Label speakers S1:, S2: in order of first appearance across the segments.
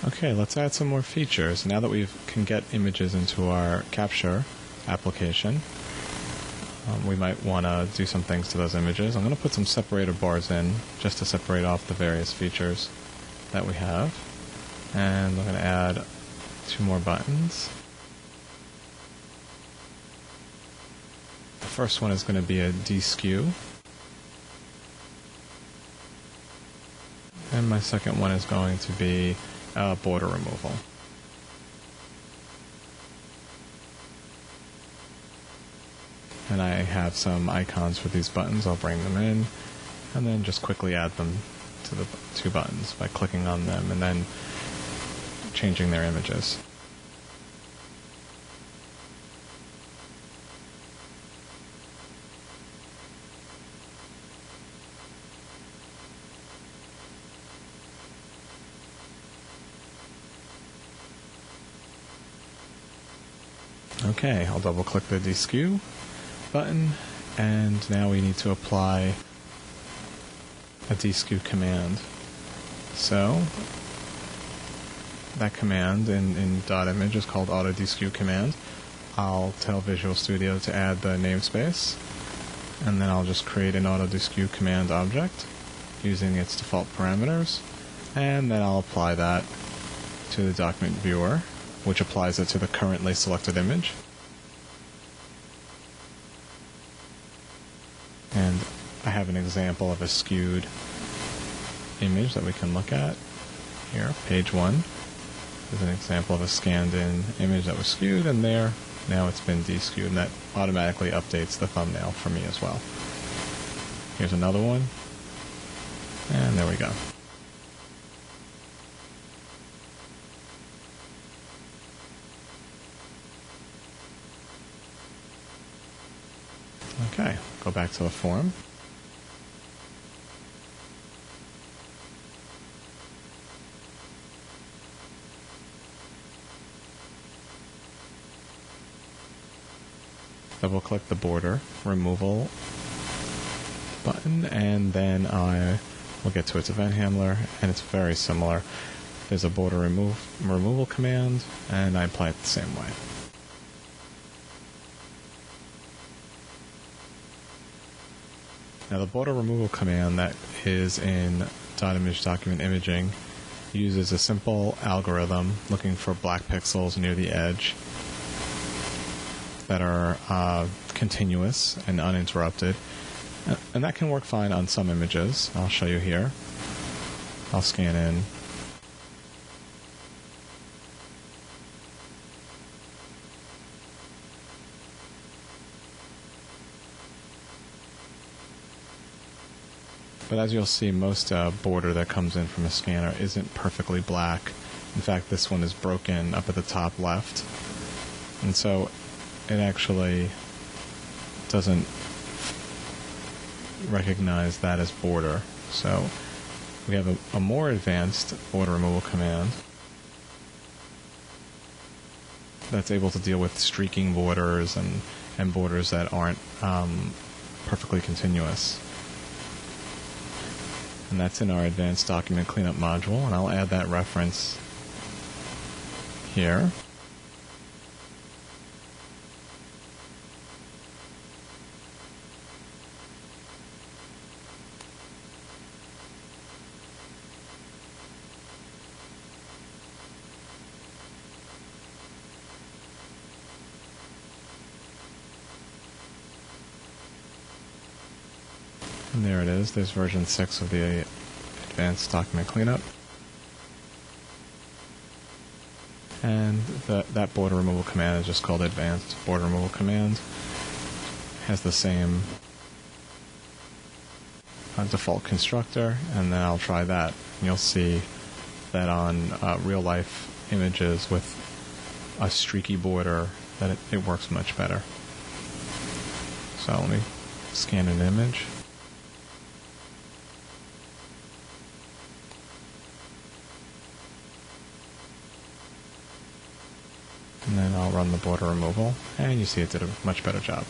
S1: Okay, let's add some more features. Now that we can get images into our capture application, we might want to do some things to those images. I'm going to put some separator bars in just to separate off the various features that we have. And I'm going to add 2 more buttons. The first one is going to be a deskew. And my second one is going to be border removal. And I have some icons for these buttons. I'll bring them in and then just quickly add them to the 2 buttons by clicking on them and then changing their images. Okay, I'll double click the deskew button, and now we need to apply a deskew command. So that command in DotImage is called auto deskew command. I'll tell Visual Studio to add the namespace, and then I'll just create an auto deskew command object using its default parameters, and then I'll apply that to the document viewer, which applies it to the currently selected image. And I have an example of a skewed image that we can look at here. Page 1 is an example of a scanned-in image that was skewed, and there, now it's been deskewed, and that automatically updates the thumbnail for me as well. Here's another one, and there we go. Okay, go back to the form. Double click the border removal button, and then I will get to its event handler, and it's very similar. There's a border removal command, and I apply it the same way. Now the border removal command that is in DotImage document imaging uses a simple algorithm looking for black pixels near the edge that are continuous and uninterrupted. And that can work fine on some images. I'll show you here. I'll scan in. But as you'll see, most border that comes in from a scanner isn't perfectly black. In fact, this one is broken up at the top left. And so it actually doesn't recognize that as border. So we have a more advanced border removal command that's able to deal with streaking borders and borders that aren't perfectly continuous. And that's in our advanced document cleanup module, and I'll add that reference here. And there it is. There's version 6 of the advanced document cleanup. And that border removal command is just called advanced border removal command. Has the same default constructor, and then I'll try that. And you'll see that on real life images with a streaky border that it works much better. So let me scan an image. And then I'll run the border removal, and you see it did a much better job.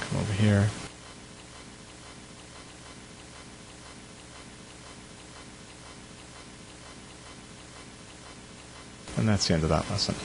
S1: Come over here. And that's the end of that lesson.